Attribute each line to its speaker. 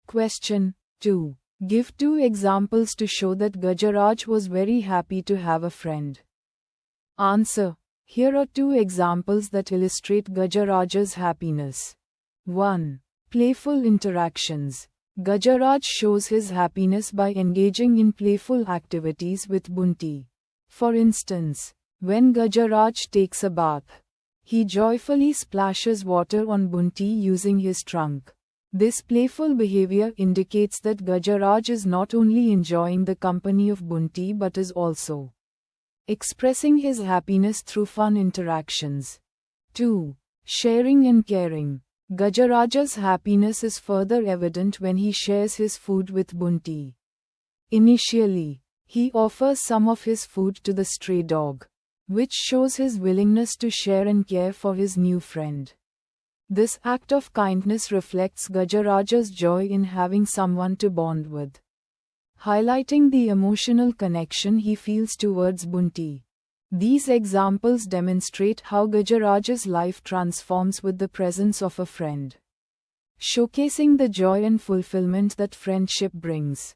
Speaker 1: Question 2. Give 2 examples to show that Gajaraj was very happy to have a friend. Answer. Here are 2 examples that illustrate Gajaraj's happiness. 1. Playful interactions. Gajaraj shows his happiness by engaging in playful activities with Bunti. For instance, when Gajaraj takes a bath, he joyfully splashes water on Bunti using his trunk. This playful behavior indicates that Gajaraj is not only enjoying the company of Bunti but is also expressing his happiness through fun interactions. 2. Sharing and caring. Gajaraj's happiness is further evident when he shares his food with Bunti. Initially, he offers some of his food to the stray dog, which shows his willingness to share and care for his new friend. This act of kindness reflects Gajaraj's joy in having someone to bond with, highlighting the emotional connection he feels towards Bunti. These examples demonstrate how Gajaraj's life transforms with the presence of a friend, showcasing the joy and fulfillment that friendship brings.